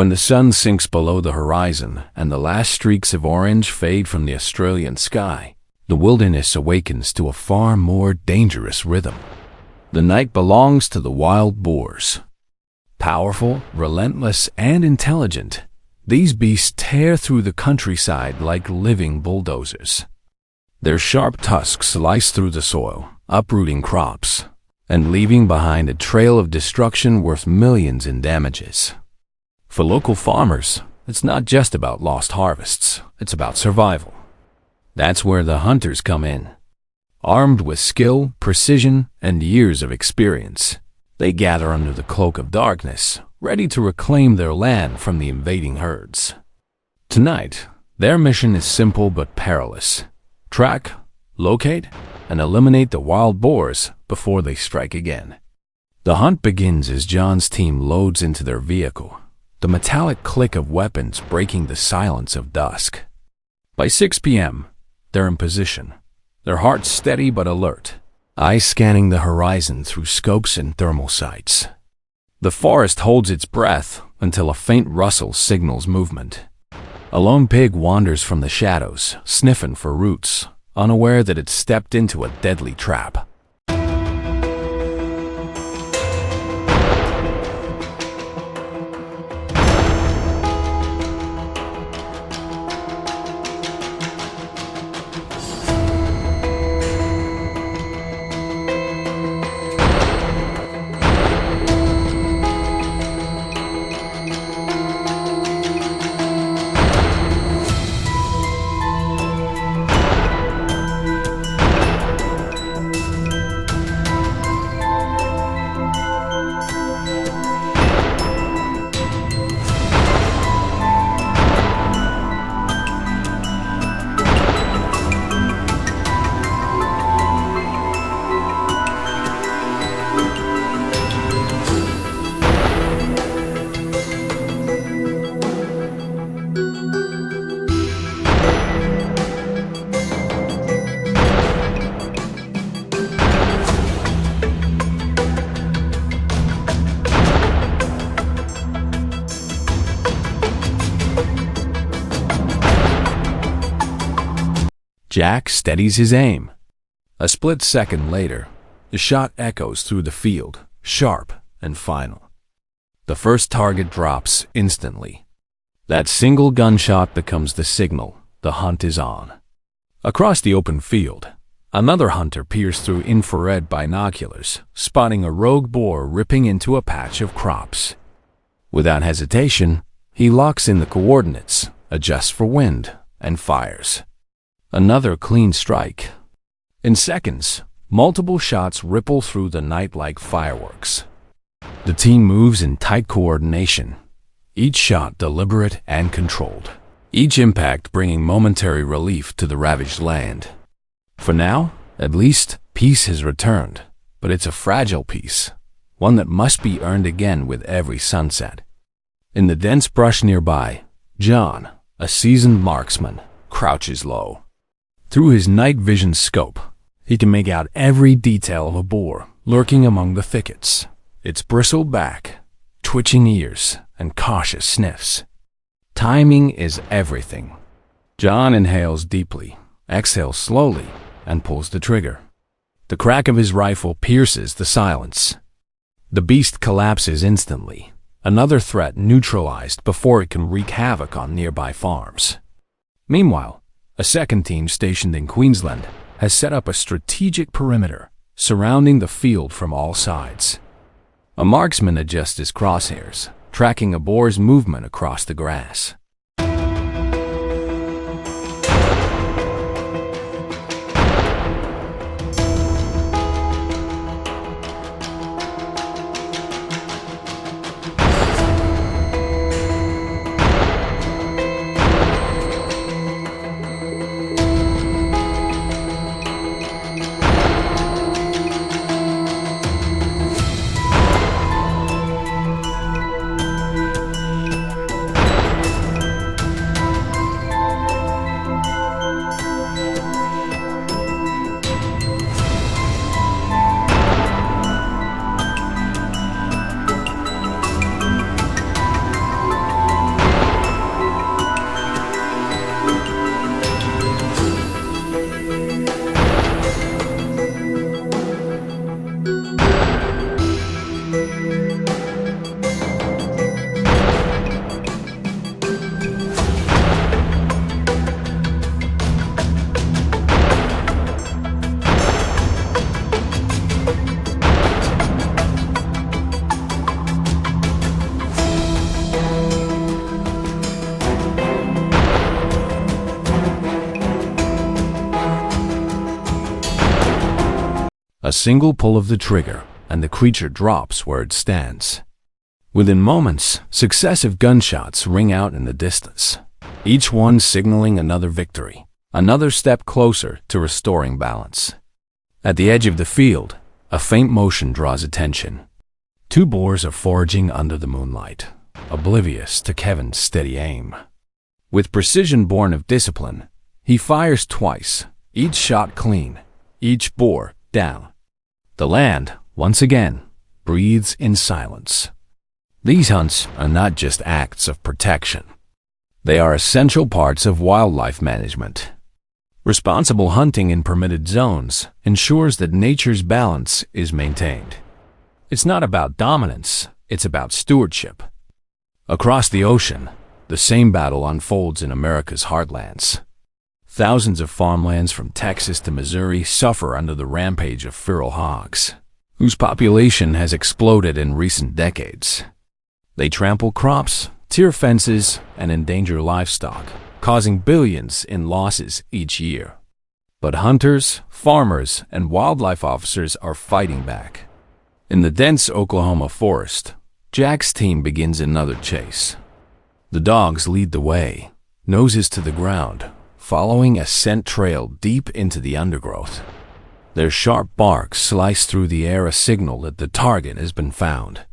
When the sun sinks below the horizon and the last streaks of orange fade from the Australian sky, the wilderness awakens to a far more dangerous rhythm. The night belongs to the wild boars. Powerful, relentless, and intelligent, these beasts tear through the countryside like living bulldozers. Their sharp tusks slice through the soil, uprooting crops, and leaving behind a trail of destruction worth millions in damages. For local farmers, it's not just about lost harvests, it's about survival. That's where the hunters come in. Armed with skill, precision, and years of experience, they gather under the cloak of darkness, ready to reclaim their land from the invading herds. Tonight, their mission is simple but perilous. Track, locate, and eliminate the wild boars before they strike again. The hunt begins as John's team loads into their vehicle, the metallic click of weapons breaking the silence of dusk. By 6 p.m., they're in position, their hearts steady but alert, eyes scanning the horizon through scopes and thermal sights. The forest holds its breath until a faint rustle signals movement. A lone pig wanders from the shadows, sniffing for roots, unaware that it's stepped into a deadly trap. Jack steadies his aim. A split second later, the shot echoes through the field, sharp and final. The first target drops instantly. That single gunshot becomes the signal the hunt is on. Across the open field, another hunter peers through infrared binoculars, spotting a rogue boar ripping into a patch of crops. Without hesitation, he locks in the coordinates, adjusts for wind, and fires. Another clean strike. In seconds, multiple shots ripple through the night like fireworks. The team moves in tight coordination, each shot deliberate and controlled, each impact bringing momentary relief to the ravaged land. For now, at least, peace has returned, but it's a fragile peace, one that must be earned again with every sunset. In the dense brush nearby, John, a seasoned marksman, crouches low. Through his night vision scope, he can make out every detail of a boar lurking among the thickets, its bristled back, twitching ears, and cautious sniffs. Timing is everything. John inhales deeply, exhales slowly, and pulls the trigger. The crack of his rifle pierces the silence. The beast collapses instantly, another threat neutralized before it can wreak havoc on nearby farms. Meanwhile, a second team stationed in Queensland has set up a strategic perimeter surrounding the field from all sides. A marksman adjusts his crosshairs, tracking a boar's movement across the grass. single pull of the trigger, and the creature drops where it stands. Within moments, successive gunshots ring out in the distance, each one signaling another victory, another step closer to restoring balance. At the edge of the field, a faint motion draws attention. Two boars are foraging under the moonlight, oblivious to Kevin's steady aim. With precision born of discipline, he fires twice, each shot clean, each boar down. The land, once again, breathes in silence. These hunts are not just acts of protection. They are essential parts of wildlife management. Responsible hunting in permitted zones ensures that nature's balance is maintained. It's not about dominance, it's about stewardship. Across the ocean, the same battle unfolds in America's heartlands. Thousands of farmlands from Texas to Missouri suffer under the rampage of feral hogs, whose population has exploded in recent decades. They trample crops, tear fences, and endanger livestock, causing billions in losses each year. But hunters, farmers, and wildlife officers are fighting back. In the dense Oklahoma forest, Jack's team begins another chase. The dogs lead the way, noses to the ground, following a scent trail deep into the undergrowth. Their sharp barks slice through the air, a signal that the target has been found.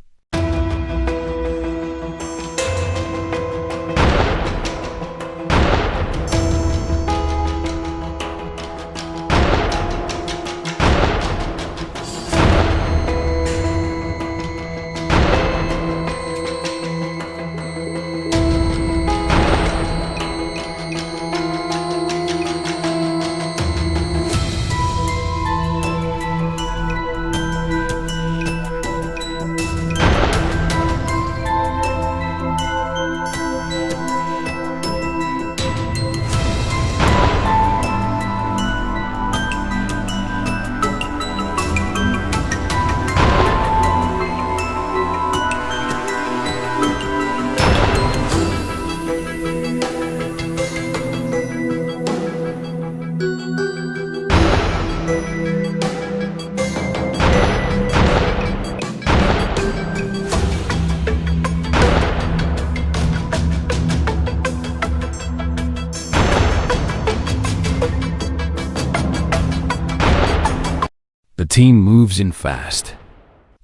The team moves in fast.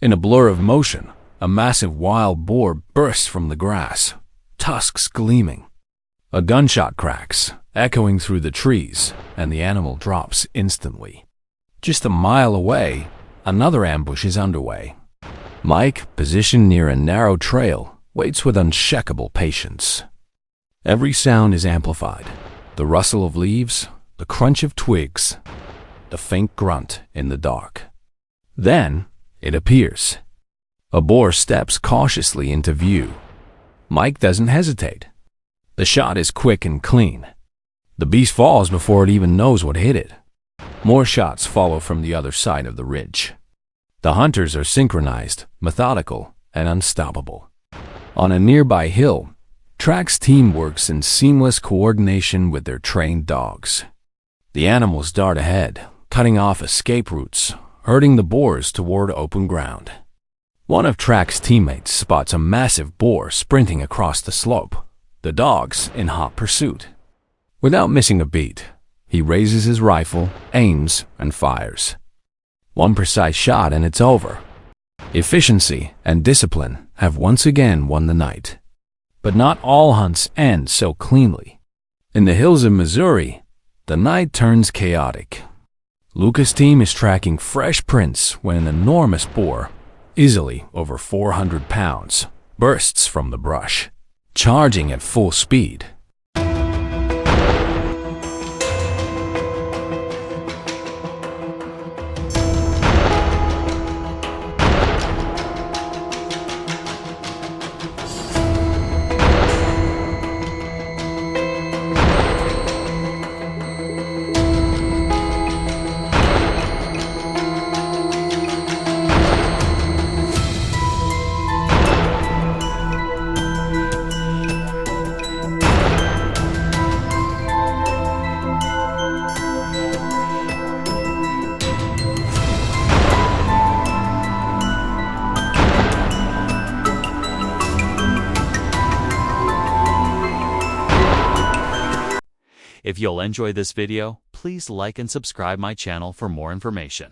In a blur of motion, a massive wild boar bursts from the grass, tusks gleaming. A gunshot cracks, echoing through the trees, and the animal drops instantly. Just a mile away, another ambush is underway. Mike, positioned near a narrow trail, waits with unshakable patience. Every sound is amplified: the rustle of leaves, the crunch of twigs, the faint grunt in the dark. Then it appears. A boar steps cautiously into view. Mike doesn't hesitate. The shot is quick and clean. The beast falls before it even knows what hit it. More shots follow from the other side of the ridge. The hunters are synchronized, methodical, and unstoppable. On a nearby hill, Track's team works in seamless coordination with their trained dogs. The animals dart ahead, cutting off escape routes, herding the boars toward open ground. One of Track's teammates spots a massive boar sprinting across the slope, the dogs in hot pursuit. Without missing a beat, he raises his rifle, aims, and fires. One precise shot and it's over. Efficiency and discipline have once again won the night. But not all hunts end so cleanly. In the hills of Missouri, the night turns chaotic. Lucas' team is tracking fresh prints when an enormous boar, easily over 400 pounds, bursts from the brush, charging at full speed. If you'll enjoy this video, please like and subscribe my channel for more information.